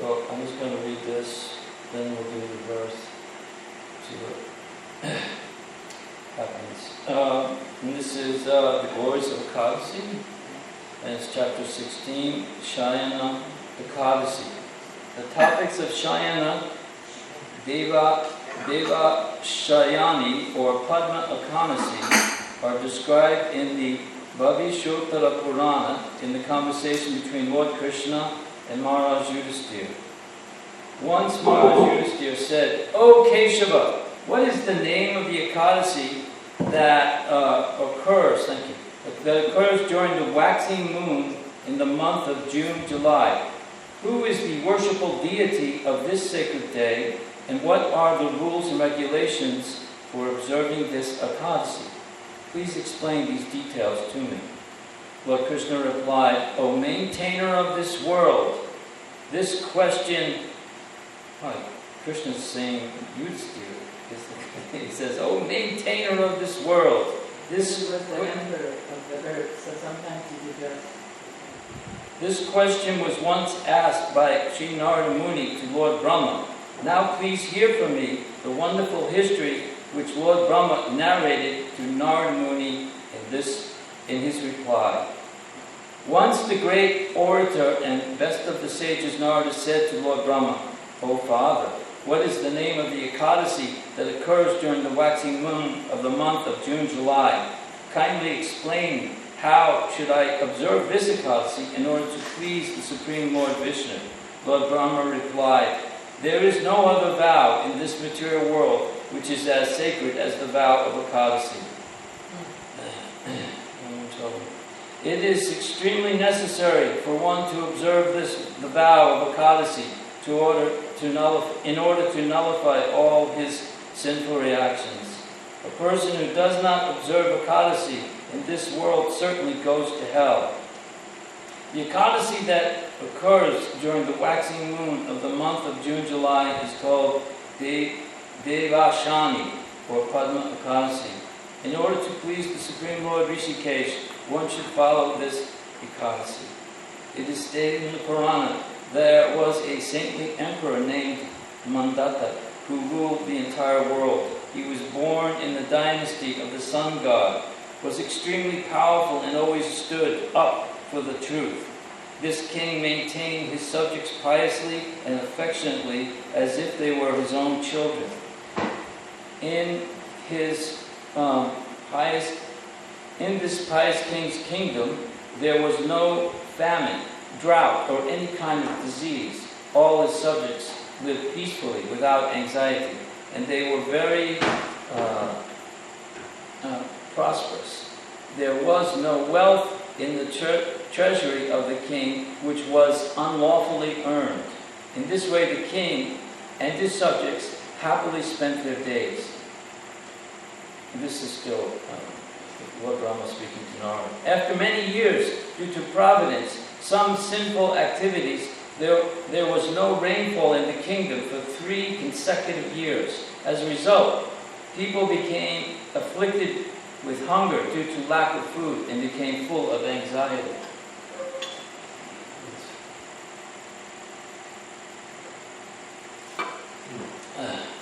Well, I'm just going to read this, then we'll do the verse, see what happens. And this is the Glories of Ekadashi, and it's chapter 16, Sayana, Ekadashi. The topics of Sayana, Deva Shayani, or Padma Ekadashi, are described in the Bhavishottara Purana in the conversation between Lord Krishna and Maharaj Yudhisthira. Once Maharaj Yudhisthira said, "O Keshava, what is the name of the Ekadashi that occurs during the waxing moon in the month of June, July? Who is the worshipful deity of this sacred day, and what are the rules and regulations for observing this Ekadashi? Please explain these details to me." Lord Krishna replied, "O maintainer of this world, this question..." Krishna is saying Yudhisthira. He says, "O maintainer of this world, this..." He was the emperor of the earth, so sometimes he did that. "This question was once asked by Sri Narada Muni to Lord Brahma. Now please hear from me the wonderful history which Lord Brahma narrated to Narada Muni in his reply. Once the great orator and best of the sages Narada said to Lord Brahma, 'O Father, what is the name of the Ekadashi that occurs during the waxing moon of the month of June, July? Kindly explain how should I observe this Ekadashi in order to please the Supreme Lord Vishnu?' Lord Brahma replied, 'There is no other vow in this material world which is as sacred as the vow of Ekadashi. It is extremely necessary for one to observe the vow of Ekadashi in order to nullify all his sinful reactions. A person who does not observe Ekadashi in this world certainly goes to hell. The Ekadashi that occurs during the waxing moon of the month of June, July is called Devashani, or Padma Ekadashi. In order to please the Supreme Lord Rishikesh, one should follow this Ekadashi. It is stated in the Purana, there was a saintly emperor named Mandatta who ruled the entire world. He was born in the dynasty of the sun god, was extremely powerful and always stood up for the truth. This king maintained his subjects piously and affectionately as if they were his own children. In this pious king's kingdom, there was no famine, drought, or any kind of disease. All his subjects lived peacefully, without anxiety, and they were very prosperous. There was no wealth in the treasury of the king, which was unlawfully earned. In this way, the king and his subjects happily spent their days. And this is still Lord Brahma speaking to Narada. After many years, due to providence, some sinful activities, there was no rainfall in the kingdom for 3 consecutive years. As a result, people became afflicted with hunger due to lack of food and became full of anxiety.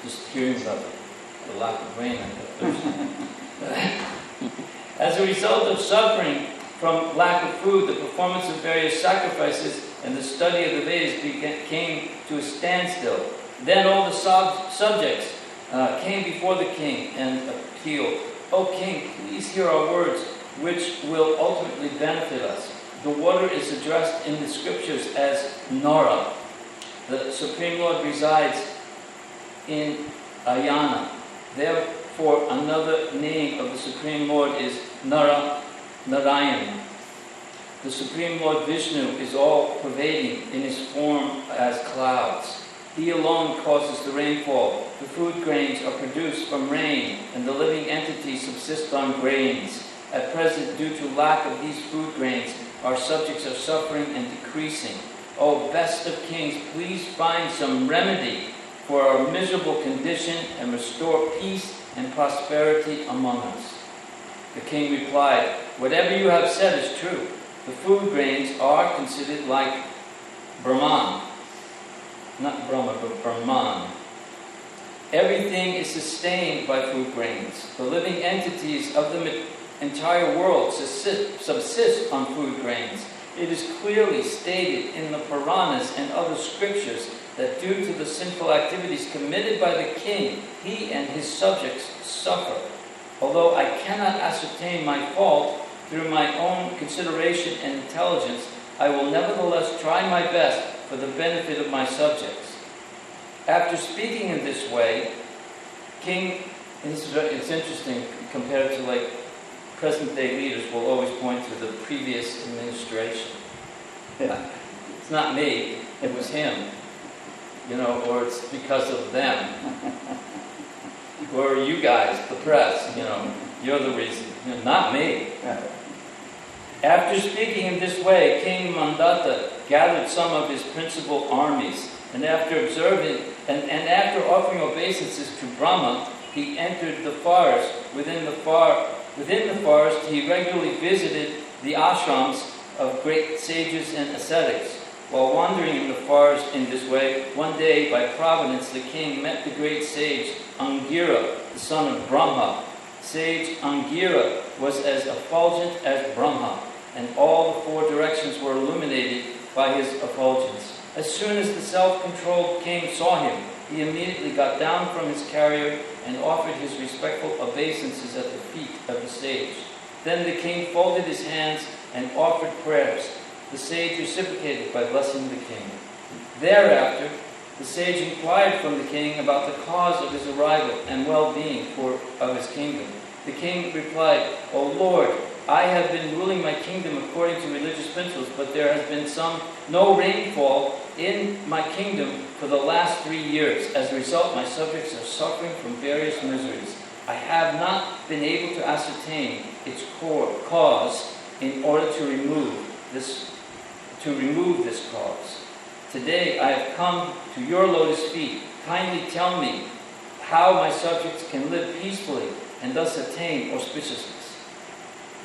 just hearing about the lack of rain. I got thirsty. As a result of suffering from lack of food, the performance of various sacrifices and the study of the Vedas came to a standstill. Then all the subjects came before the king and appealed, "O king, please hear our words, which will ultimately benefit us." The water is addressed in the scriptures as Nara. The Supreme Lord resides in Ayana. Therefore, another name of the Supreme Lord is Narayan. The Supreme Lord Vishnu is all-pervading in his form as clouds. He alone causes the rainfall. The food grains are produced from rain, and the living entities subsist on grains. At present, due to lack of these food grains, our subjects are suffering and decreasing. O best of kings, please find some remedy for our miserable condition and restore peace and prosperity among us. The king replied, "Whatever you have said is true. The food grains are considered like Brahman. Not Brahma, but Brahman. Everything is sustained by food grains. The living entities of the entire world subsist on food grains. It is clearly stated in the Puranas and other scriptures that due to the sinful activities committed by the king, he and his subjects suffer. Although I cannot ascertain my fault through my own consideration and intelligence, I will nevertheless try my best for the benefit of my subjects." After speaking in this way, it's interesting compared to like present-day leaders will always point to the previous administration. It's not me, it was him. Or it's because of them. Or you guys, the press, you're the reason. Not me. After speaking in this way, King Mandata gathered some of his principal armies, and after offering obeisances to Brahma, he entered the forest. Within the forest, he regularly visited the ashrams of great sages and ascetics. While wandering in the forest in this way, one day, by providence, the king met the great sage Angira, the son of Brahma. Sage Angira was as effulgent as Brahma, and all the four directions were illuminated by his effulgence. As soon as the self-controlled king saw him, he immediately got down from his carrier and offered his respectful obeisances at the feet of the sage. Then the king folded his hands and offered prayers. The sage reciprocated by blessing the king. Thereafter, the sage inquired from the king about the cause of his arrival and well-being of his kingdom. The king replied, "O Lord, I have been ruling my kingdom according to religious principles, but there has been no rainfall in my kingdom for the last 3 years. As a result, my subjects are suffering from various miseries. I have not been able to ascertain its cause in order to remove this cause. Today I have come to your lotus feet. Kindly tell me how my subjects can live peacefully and thus attain auspiciousness."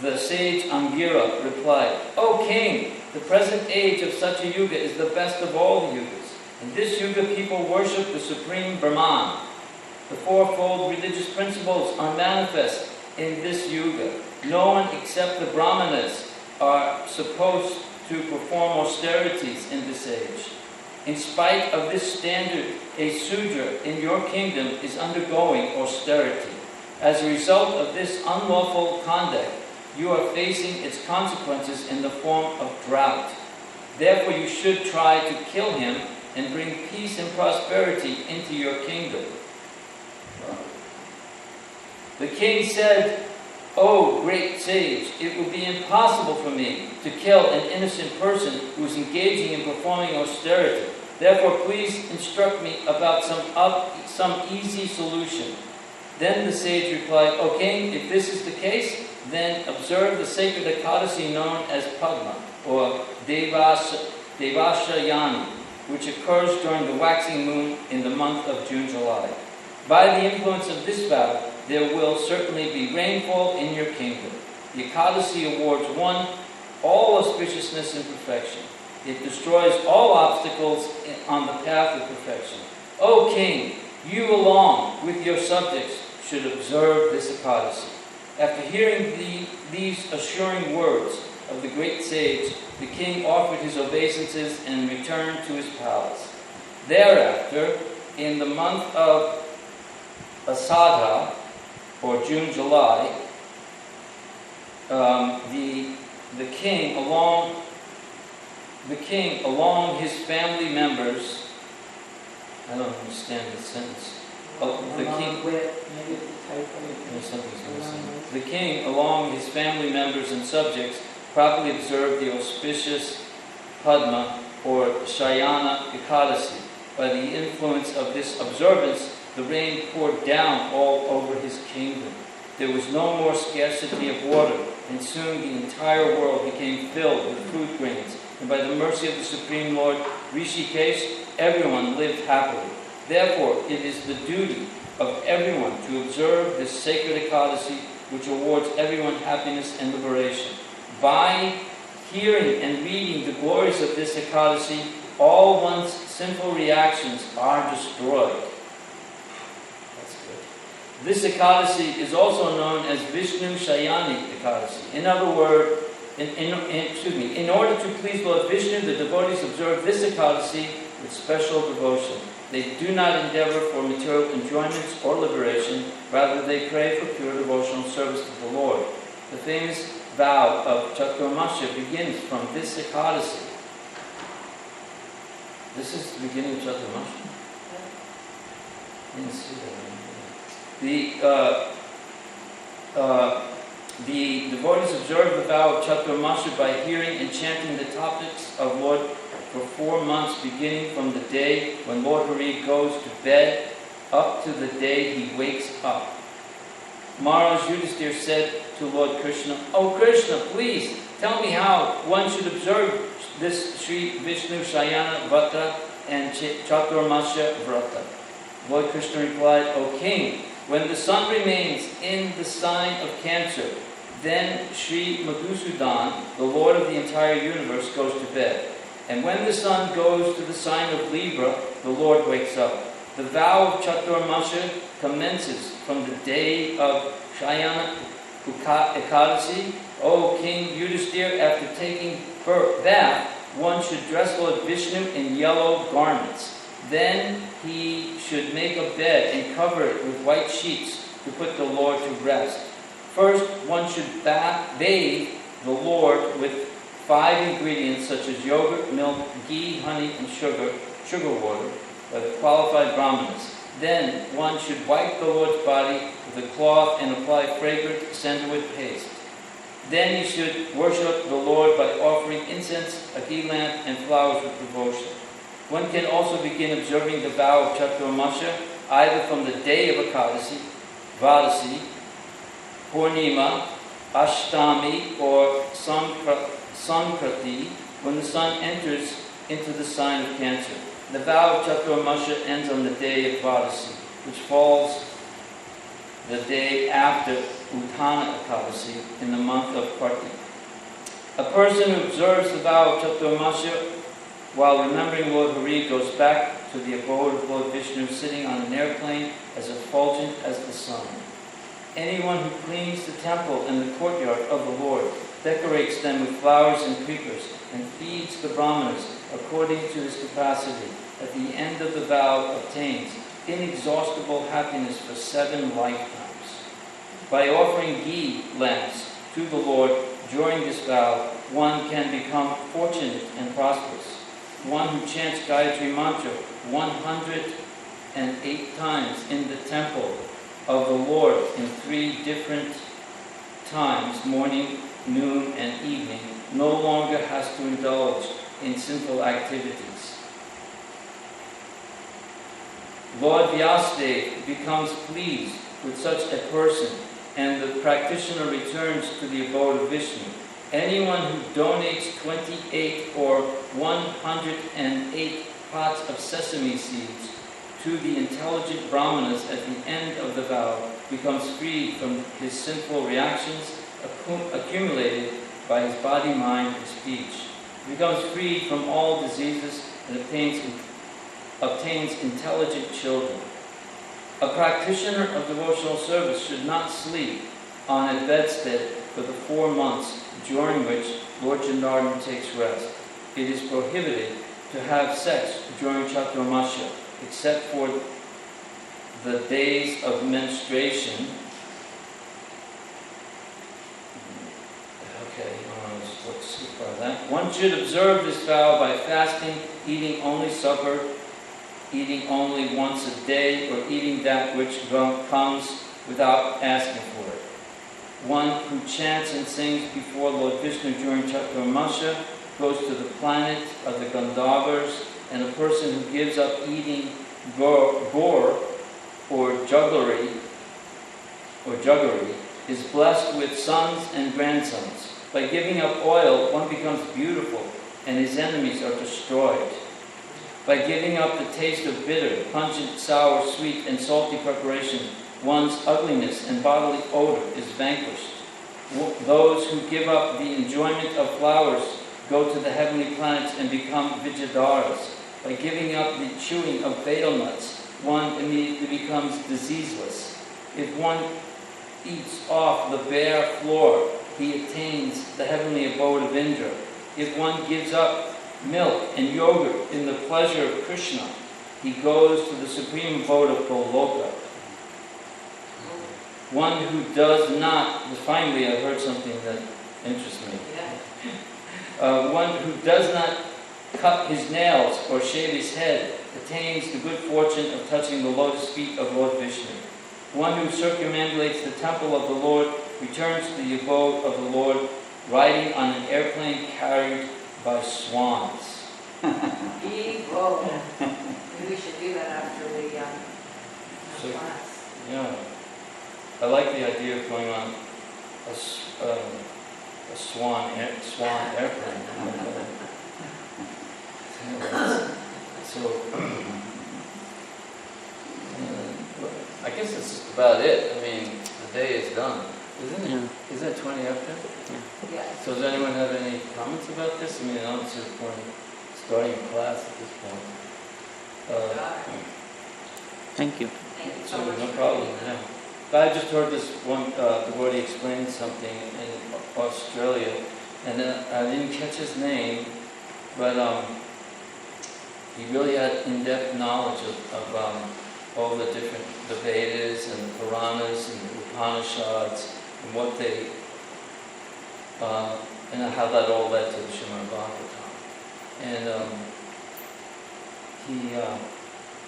The sage Angira replied, "O king, the present age of such a yuga is the best of all the yugas. In this yuga, people worship the supreme Brahman. The fourfold religious principles are manifest in this yuga. No one except the Brahmanas are supposed to perform austerities in this age. In spite of this standard, a Sudra in your kingdom is undergoing austerity. As a result of this unlawful conduct, you are facing its consequences in the form of drought. Therefore, you should try to kill him and bring peace and prosperity into your kingdom." The king said, "O great sage, it would be impossible for me to kill an innocent person who is engaging in performing austerity. Therefore, please instruct me about some easy solution." Then the sage replied, "O king, if this is the case, then observe the sacred Ekadashi known as Padma, or Devashayani, which occurs during the waxing moon in the month of June-July. By the influence of this vow, there will certainly be rainfall in your kingdom. The Ekadashi awards one all auspiciousness and perfection. It destroys all obstacles on the path of perfection. O king, You along with your subjects should observe this Ekadashi. After hearing these assuring words of the great sage, the king offered his obeisances and returned to his palace. Thereafter, in the month of Asadha, or June-July, the king along his family members. I don't understand this sentence. The king, along his family members and subjects, properly observed the auspicious Padma or Sayana Ekadashi. By the influence of this observance, the rain poured down all over his kingdom. There was no more scarcity of water, and soon the entire world became filled with fruit grains. And by the mercy of the Supreme Lord Rishikesh, everyone lived happily. Therefore, it is the duty of everyone to observe this sacred Ekadashi, which awards everyone happiness and liberation. By hearing and reading the glories of this Ekadashi, all one's sinful reactions are destroyed. That's good. This Ekadashi is also known as Vishnu Shayani Ekadashi. In other words, in order to please Lord Vishnu, the devotees observe this Ekadashi with special devotion. They do not endeavor for material enjoyments or liberation. Rather, they pray for pure devotional service to the Lord. The famous vow of Chaturmasya begins from this Ekadashi. This is the beginning of Chaturmasya. I didn't see that. The devotees observe the vow of Chaturmasya by hearing and chanting the topics of Lord for 4 months, beginning from the day when Lord Hari goes to bed up to the day he wakes up. Maharaj Yudhisthira said to Lord Krishna, "O Krishna, please tell me how one should observe this Sri Vishnu Shayana Vrata and Chaturmasya Vrata." Lord Krishna replied, "O king, when the sun remains in the sign of Cancer, then Sri Madhusudan, the Lord of the entire universe, goes to bed. And when the sun goes to the sign of Libra, the Lord wakes up. The vow of Chaturmasya commences from the day of Shayana Ekadashi. O King Yudhisthira, after taking bath, one should dress Lord Vishnu in yellow garments. Then he should make a bed and cover it with white sheets to put the Lord to rest. First, one should bathe the Lord with 5 ingredients such as yogurt, milk, ghee, honey, and sugar water, by the qualified brahmanas. Then one should wipe the Lord's body with a cloth and apply fragrant sandalwood paste. Then he should worship the Lord by offering incense, a ghee lamp, and flowers with devotion. One can also begin observing the vow of Chaturmasya either from the day of Ekadashi, Dvadasi, Purnima, Ashtami, or Sankrati, when the sun enters into the sign of Cancer. The vow of Chaturmasya ends on the day of Dvadasi, which falls the day after Uttana Ekadashi in the month of Kartik. A person who observes the vow of Chaturmasya while remembering Lord Hari goes back to the abode of Lord Vishnu, sitting on an airplane as effulgent as the sun. Anyone who cleans the temple and the courtyard of the Lord, decorates them with flowers and creepers, and feeds the brahmanas according to his capacity, at the end of the vow obtains inexhaustible happiness for 7 lifetimes. By offering ghee lamps to the Lord during this vow, one can become fortunate and prosperous. One who chants Gayatri Mantra 108 times in the temple of the Lord in 3 different times, morning, noon, and evening, no longer has to indulge in sinful activities. Lord Vyasadeva becomes pleased with such a person, and the practitioner returns to the abode of Vishnu. Anyone who donates 28 or 108 pots of sesame seeds to the intelligent brahmanas at the end of the vow becomes freed from his sinful reactions accumulated by his body, mind, and speech. He becomes freed from all diseases and obtains intelligent children. A practitioner of devotional service should not sleep on a bedstead for the 4 months during which Lord Janardana takes rest. It is prohibited to have sex during Chaturmasya, except for the days of menstruation. Okay, let's skip by that. One should observe this vow by fasting, eating only supper, eating only once a day, or eating that which comes without asking for it. One who chants and sings before Lord Vishnu during Chaturmasya goes to the planet of the Gandharvas, and a person who gives up eating gore or jugglery is blessed with sons and grandsons. By giving up oil, one becomes beautiful, and his enemies are destroyed. By giving up the taste of bitter, pungent, sour, sweet, and salty preparation, one's ugliness and bodily odor is vanquished. Those who give up the enjoyment of flowers go to the heavenly planets and become Vijayadharas. By giving up the chewing of betel nuts, one immediately becomes diseaseless. If one eats off the bare floor, he attains the heavenly abode of Indra. If one gives up milk and yogurt in the pleasure of Krishna, he goes to the supreme abode of Goloka. One who does not, finally I heard something that interests me. One who does not cut his nails or shave his head attains the good fortune of touching the lotus feet of Lord Vishnu. One who circumambulates the temple of the Lord returns to the abode of the Lord, riding on an airplane carried by swans. Ego. Maybe we should do that after the class. Yeah. I like the idea of going on a swan airplane. So, I guess that's about it. I mean, the day is done. Isn't it? Yeah. Is that 20 after? Yeah. So does anyone have any comments about this? I mean, I'm just starting class at this point. Thank you. So no problem, yeah. I just heard this one devotee explain something in Australia, and I didn't catch his name, but he really had in-depth knowledge of all the different, the Vedas and the Puranas and the Upanishads, and what they, and how that all led to the Srimad Bhagavatam. And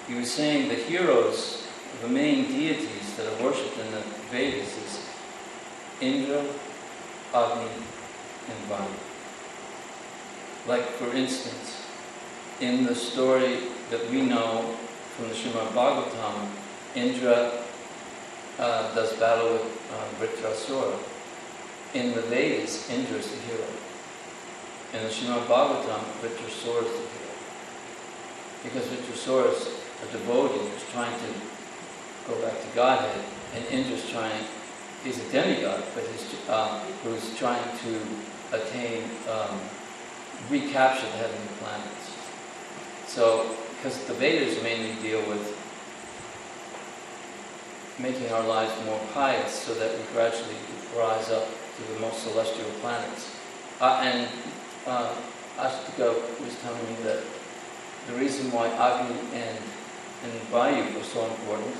he was saying the heroes, the main deities that are worshipped in the Vedas is Indra, Agni, and Vayu. Like, for instance, in the story that we know from the Srimad Bhagavatam, Indra does battle with Vritrasura. In the Vedas, Indra is the hero. In the Srimad Bhagavatam, Vritrasura is the hero. Because Vritrasura is a devotee who's trying to go back to Godhead, and Indra's he's a demigod, but who's trying to attain, recapture the heavenly planets. So, because the Vedas mainly deal with making our lives more pious so that we gradually rise up to the most celestial planets. And Astika was telling me that the reason why Agni and Vayu are so important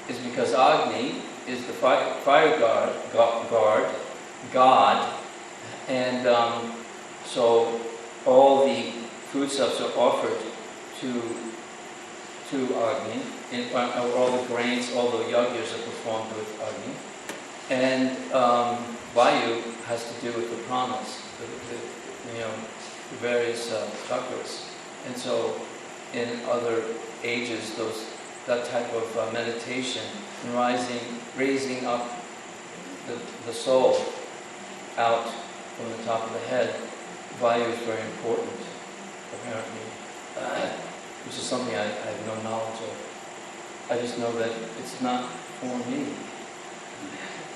is because Agni is the fire god, and so all the foodstuffs are offered to Agni, all the grains, all the yagyas are performed with Agni, and Vayu has to do with the pranas, the various chakras, and so in other ages, that type of meditation and raising up the soul out from the top of the head, Vayu is very important, apparently, which is something I have no knowledge of. I just know that it's not for me.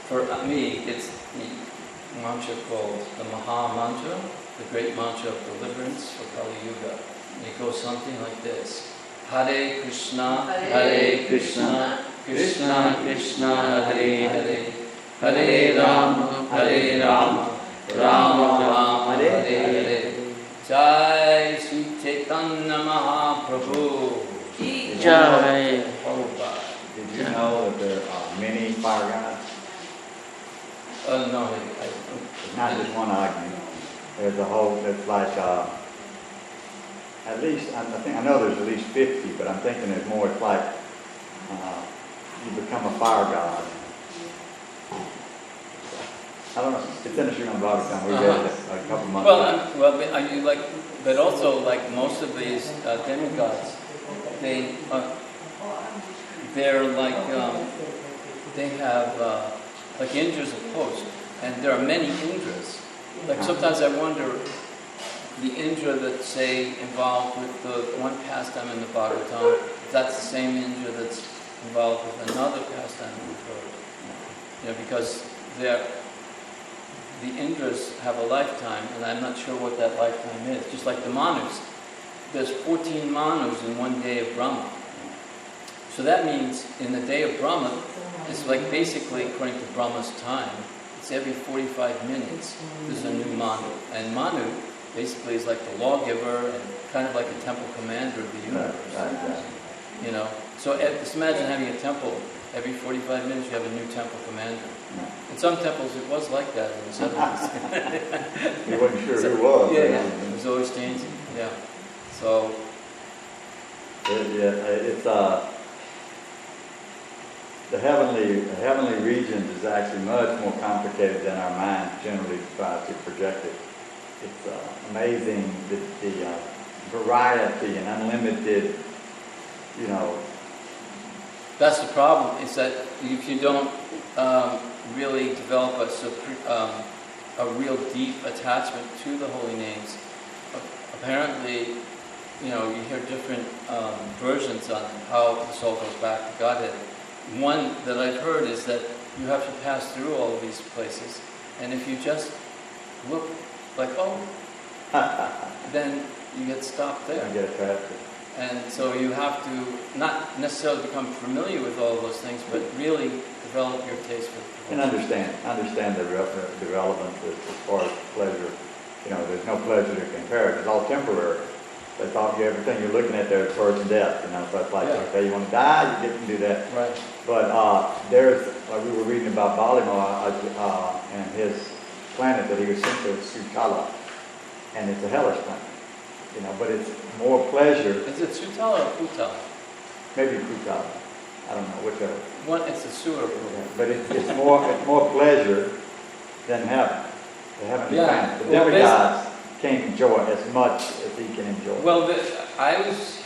For me, it's the mantra called the Maha Mantra, the great mantra of deliverance for Kali Yuga. And it goes something like this. Hare Krishna, Hare Krishna, Krishna Krishna, Hare Hare, Hare Rama, Rama Rama, Hare Hare. Jai Sri Chaitanya Mahaprabhu. Jai. Prabhupada. Did you know that there are many fire gods? No, It's not just one argument. There's a whole, it's like, at least, I know there's at least 50, but I'm thinking there's more. It's like, you become a fire god. I don't know, it's in the Srimad Bhagavatam, we read it a couple months ago. but also like most of these demigods, they're like, they have, like Indra's a host, and there are many Indras. Like sometimes I wonder, the Indra that's, say, involved with the one pastime in the Bhagavatam, if that's the same Indra that's involved with another pastime we've heard. You know, because the Indras have a lifetime, and I'm not sure what that lifetime is. Just like the Manus. There's 14 Manus in one day of Brahma. So that means in the day of Brahma, it's like basically, according to Brahma's time, it's every 45 minutes there's a new Manu. And Manu basically is like the lawgiver and kind of like a temple commander of the universe. Right. You know, so just imagine having a temple. Every 45 minutes you have a new temple commander. In some temples it was like that in the 70s. You wasn't sure who it was. Yeah. It was always changing. Yeah. So. It's the heavenly regions is actually much more complicated than our mind generally tries to project it. It's amazing the variety and unlimited, you know. That's the problem, is that if you don't really develop a real deep attachment to the holy names, apparently, you know, you hear different versions on how the soul goes back to Godhead. One that I've heard is that you have to pass through all of these places, and if you just look like, oh, then you get stopped there. You get attracted. And so you have to not necessarily become familiar with all of those things, but really develop your taste for it. And understand the relevance as far as pleasure. You know, there's no pleasure to compare it. It's all temporary. That's all. Everything you're looking at there is birth and death. You know, so it's like, okay, you want to die, you get to do that. Right. But there's, like we were reading about Balimar and his planet that he was sent to, Sutala, and it's a hellish planet. You know, but it's more pleasure. Is it Sutala or Putala? Maybe Kutala. I don't know, whichever. One, it's a sewer. But it's more pleasure than heaven. The heavenly planet. The Well, demigods can't enjoy as much as he can enjoy. Well, I was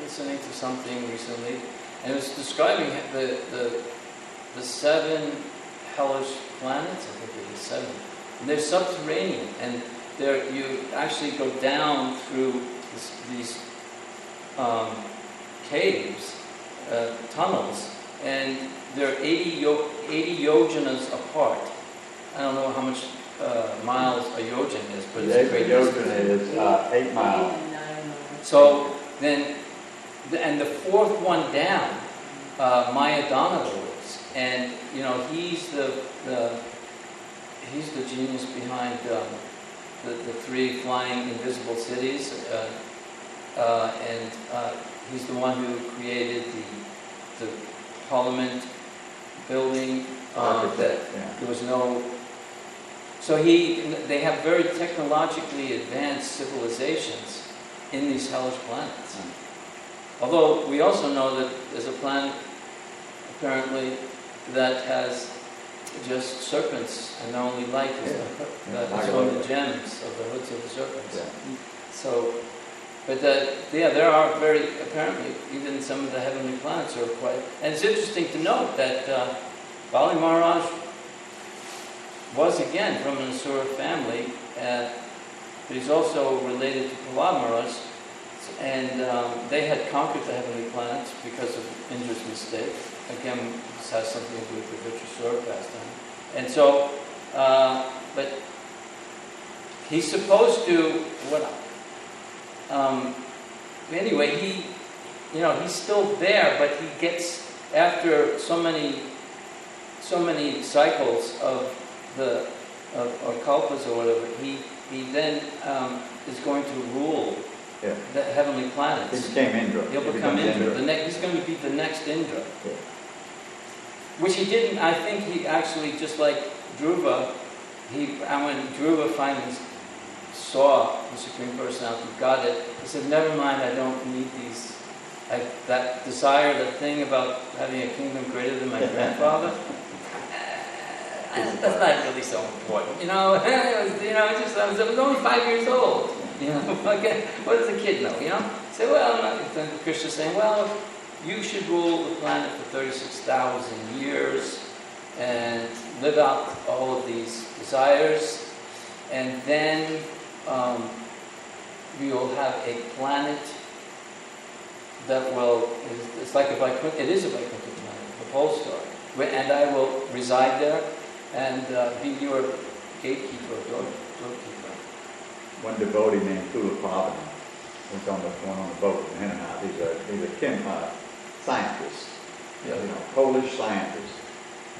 listening to something recently, and it was describing the 7 hellish planets. I think it was 7. And they're subterranean, and you actually go down through these caves, tunnels, and they're 80 yojanas apart. I don't know how much miles a yojan is, but it's a great distance. Yojana is 8 miles. So then, and the 4th one down, Mayadana lives, and you know he's the genius behind the 3 flying invisible cities, and he's the one who created the Parliament building. There was no. So they have very technologically advanced civilizations in these hellish planets. Although we also know that there's a planet apparently that has just serpents, and their only light is from the gems of the hoods of the serpents. Yeah. So, but there are apparently even some of the heavenly planets are quite. And it's interesting to note that Bali Maharaj was again from an Asura family, but he's also related to Prahlad Maharaj, and they had conquered the heavenly planets because of Indra's mistake. Again, this has something to do with the Vitrasura pastime. And so, but he's supposed to, anyway, he's still there, but he gets, after so many cycles of or kalpas or whatever, he then is going to rule the heavenly planets. He became Indra. He'll become Indra. He's going to be the next Indra. Yeah. Which he didn't. I think he actually, just like Dhruva, when Dhruva finally saw the Supreme Personality of Godhead, he said, "Never mind, I don't need these. That desire, that thing about having a kingdom greater than my grandfather, that's not really so important. I was only 5 years old. What does a kid know? Say, well, then Krishna's saying, well, you should rule the planet for 36,000 years and live out all of these desires, and then we will have a planet that it's like a Vaikuntha, it is a Vaikuntha planet, the pole star, and I will reside there and be your gatekeeper, doorkeeper." One devotee named Kula was on the boat with Hennenau. He's a scientist, Polish scientist,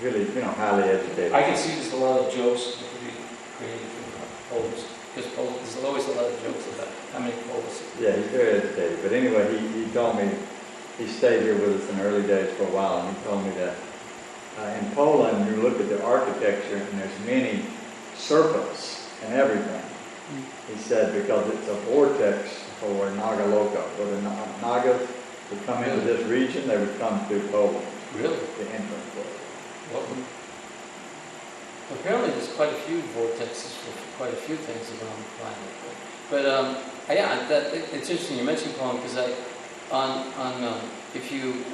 really, highly educated. I can see there's a lot of jokes that could be created from Polish, because there's always a lot of jokes about how many Polish. Yeah, he's very educated. But anyway, he told me, he stayed here with us in the early days for a while, and he told me that in Poland, you look at the architecture, and there's many serpents and everything. He said because it's a vortex for Nagaloka. Where the Nagas would come into this region, they would come through Poland. Really? The entrance way. Well, apparently there's quite a few vortexes for quite a few things around the planet. But it's interesting you mentioned Poland, because if you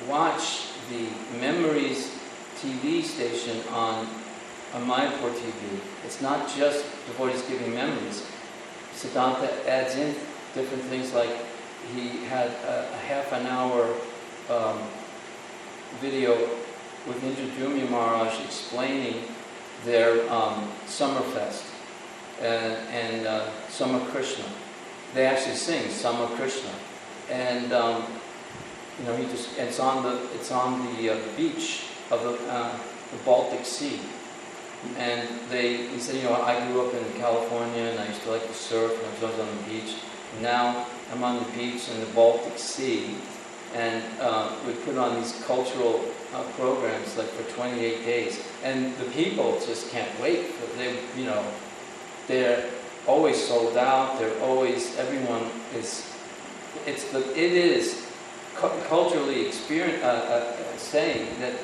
watch the Memories TV station on Mayapur TV, it's not just devotees giving memories. Siddhanta adds in different things, like he had a half an hour video with Indradyumna Maharaj explaining their Summer Fest and Summer Krishna. They actually sing Summer Krishna, and it's on the beach of the Baltic Sea. And he said, I grew up in California and I used to like to surf, and I was always on the beach. And now I'm on the beach in the Baltic Sea, and we put on these cultural programs like for 28 days. And the people just can't wait. They're always sold out. Everyone is. It is culturally saying that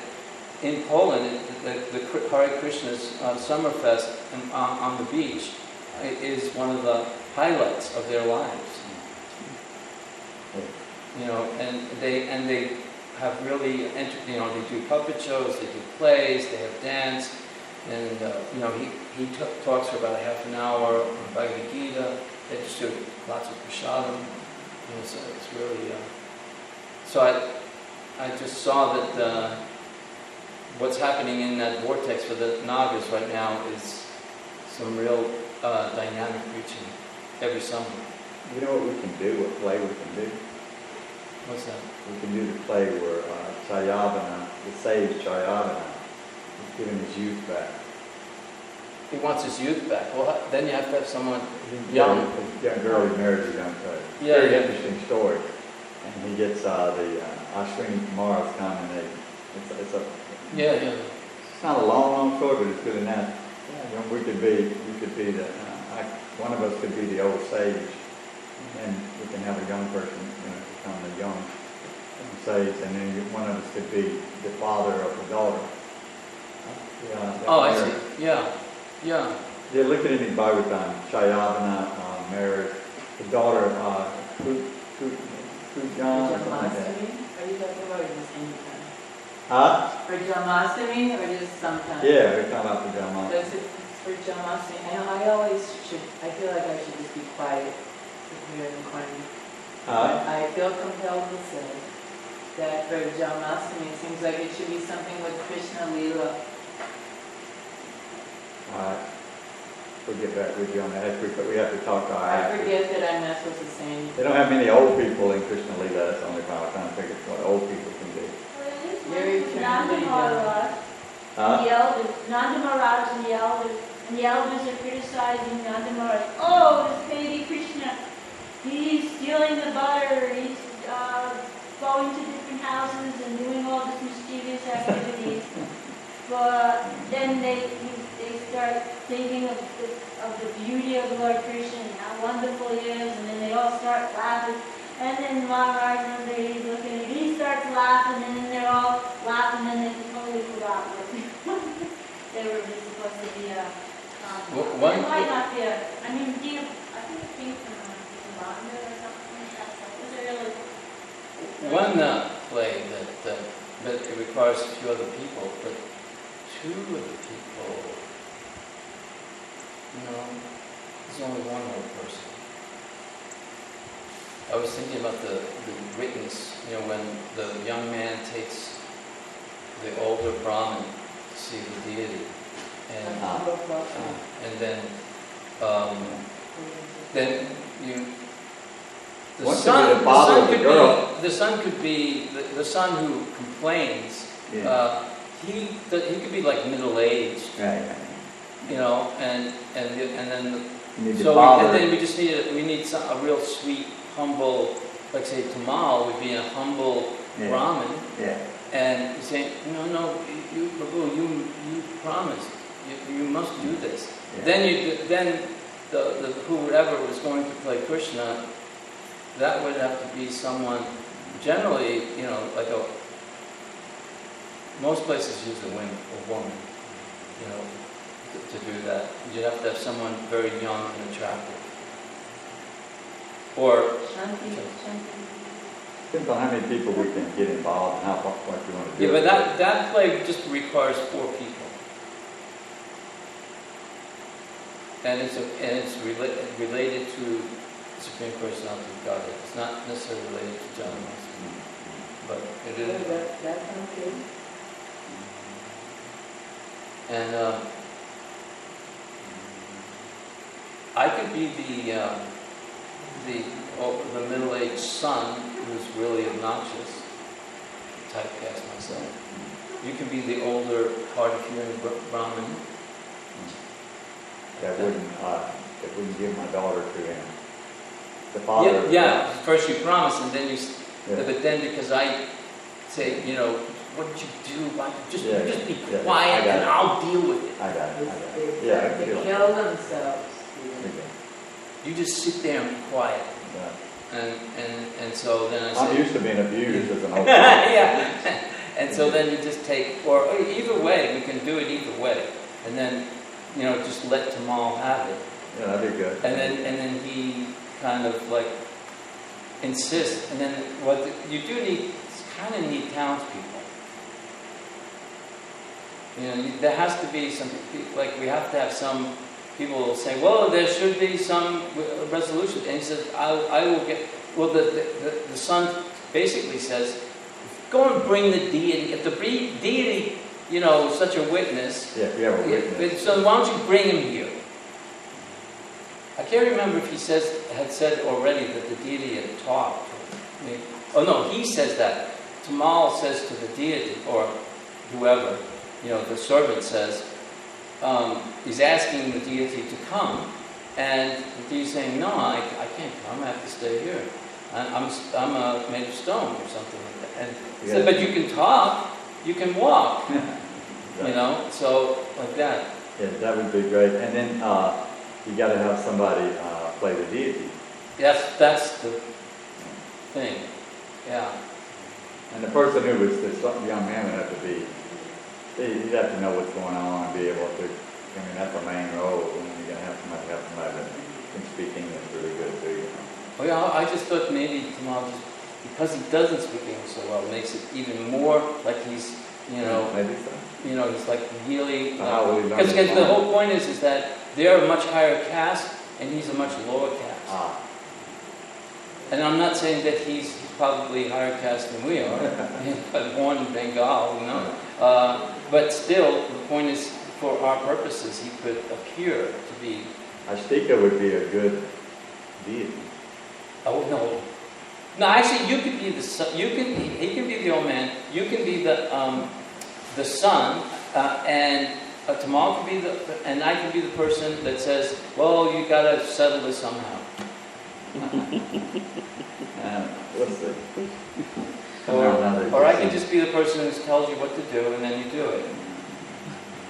in Poland, the Hare Krishna's Summer Fest on the beach is one of the highlights of their lives. And they have really they do puppet shows, they do plays, they have dance, and he talks for about a half an hour on Bhagavad Gita. They just do lots of prasadam. So it's really. So I just saw that. What's happening in that vortex for the Nagas right now is some real dynamic preaching every summer. You know what we can do, what play we can do? What's that? We can do the play where Chayavana, the sage Chayavana, is giving his youth back. He wants his youth back. Well, then you have to have someone young. A young girl he married a young fellow. Yeah, Very interesting story. And he gets the Ashwini Kumars come, and it's not a long story, but it's good enough. Yeah, we could be one of us could be the old sage, and we can have a young person, become the young sage, and then one of us could be the father of the daughter. I see. Yeah. Yeah, look at it in Bhagavatam, Chayavana married the daughter of Kujan or something like that. Are you talking about just anytime? Huh? For Janmashtami or just sometimes? Yeah, we're talking about the Janmashtami. That's it for Janmashtami. I feel like I should just be quiet here in the corner. I feel compelled to say that for Janmashtami, it seems like it should be something with Krishna Leela. we'll get back with you on that. We have to talk to our I actors. forget that I mess with the same. They don't have many old people in Krishna Lila. That's the only problem. I'm trying to figure out what old people can do. Very Nanda trendy. Maharaj, Huh? the elders, Nanda Maharaj and the elders are criticizing Nanda Maharaj. Oh, this baby Krishna, he's stealing the butter, he's going to different houses and doing all this mischievous activities. But then they start thinking of the beauty of Lord Krishna and how wonderful he is, and then they all start laughing. And then Maharaj, one day he's looking at it, he starts laughing, and then they're all laughing, and they totally forgot what they were supposed to be One- it might not be I mean, I think it came from Rwanda or something like that. So was it really? One play that it requires a few other people, but two of the people, there's only one old person. I was thinking about the witness, when the young man takes the older Brahmin to see the deity, and then you. The son could be the son who complains. Yeah. He could be like middle aged, Right. and then You need so to father. and then we need a real sweet, humble, like say Tamal would be a humble Yeah. Brahmin, Yeah. and he's saying, no, you Prabhu, you promised, you must do this. Yeah. Then the whoever was going to play Krishna, that would have to be someone, generally, like most places use a woman, to do that. You'd have to have someone very young and attractive. Or, Shanti. Depends on how many people we can get involved and what you want to do. yeah, but that play just requires 4 people. And it's related to the Supreme Personality of Godhead. It's not necessarily related to John Master, but it is. That sounds good. And I could be the middle-aged son who's really obnoxious. Typecast myself. You can be the older, hard-of-hearing Brahmin. That wouldn't give my daughter to him. The father. Yeah. First you promise, and then you. Yeah. But then because I say, what did you do? Just be Yeah. quiet, I got and it. I'll deal with it. I got it. They Yeah, I start to feel it. kill themselves. Okay. You just sit there and be quiet, Yeah. and so then I say. I'm used to being abused as an old yeah. And so then you just take, or either way, we can do it either way, and then just let Tamal have it, Yeah, that'd be good. and then he kind of like insists, and then what you do need, kind of need townspeople. There has to be some, like we have to have some people say, well, there should be some resolution, and he says, I will get. Well, the son basically says, go and bring the deity. If the deity, such a witness. Yeah, if you have a witness. So why don't you bring him here? I can't remember if he had said already that the deity had talked. He says that. Tamal says to the deity, or whoever, the servant says, he's asking the deity to come, and the deity's saying, no, I can't come, I have to stay here. I'm made of stone or something like that. And he said, but you can talk, you can walk, so like that. Yeah, that would be great. And then you got to have somebody play the deity. That's the thing, yeah. And the person who was the young man would have to be, he'd have to know what's going on and be able to, that's a main role. You're going to have somebody that can speak English really good too, Oh yeah, I just thought maybe Tamal, because he doesn't speak English so well, makes it even more like he's, Maybe so. he's like really, How will he learn because to the find whole point is that they're a much higher caste and he's a much lower caste. And I'm not saying that he's probably higher caste than we are, but born in Bengal, But still, the point is, for our purposes, he could appear to be. Astika would be a good deity. Oh no, no. Actually, you could be the son. You can. He can be the old man. You can be the son, and Tamal can be and I can be the person that says, "Well, you got to settle this somehow." What's the? Or I can just be the person who tells you what to do, and then you do it,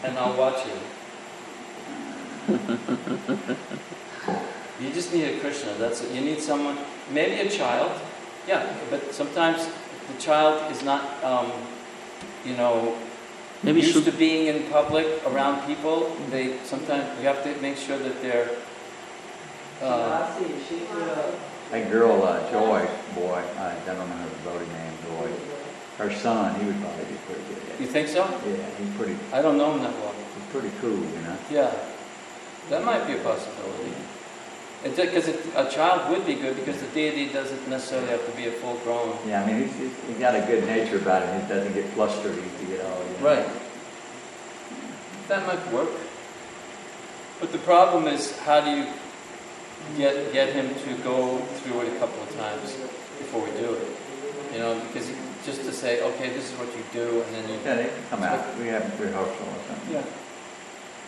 and I'll watch you. You just need a Krishna. That's it. You need someone, maybe a child, yeah. But sometimes the child is not, Maybe used to being in public around people. Sometimes you have to make sure that they're. That girl, Joy, boy, I don't know her devotee name, Joy. Her son, he would probably be pretty good at it. You think so? Yeah, he's pretty. I don't know him that well. He's pretty cool, you know. Yeah, that might be a possibility. Because a child would be good because the deity doesn't necessarily have to be a full-grown. Yeah, I mean, he's got a good nature about him. He doesn't get flustered easy at all. You know? Right. That might work. But the problem is, how do you get him to go through it a couple of times before we do it? Because just to say, okay, this is what you do, and then you... Yeah, they can come out. We have rehearsal or something. Yeah.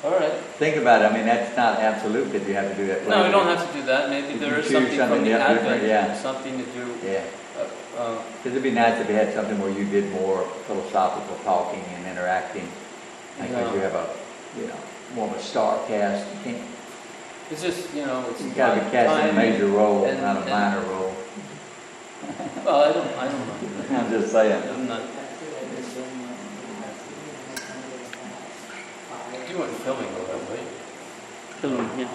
All right. Think about it. I mean, that's not absolute that you have to do that. No, you don't have to do that. Maybe If there you is choose something from the something Advent, different, yeah. something to do. Yeah. Because it'd be nice if you had something where you did more philosophical talking and interacting. Like No. you have more of a star cast. You can't. It's just, it's You got to be casting a major role, not a minor role. Well, I don't mind. I'm just saying. I'm not. You weren't filming all that, were you? Film, yeah.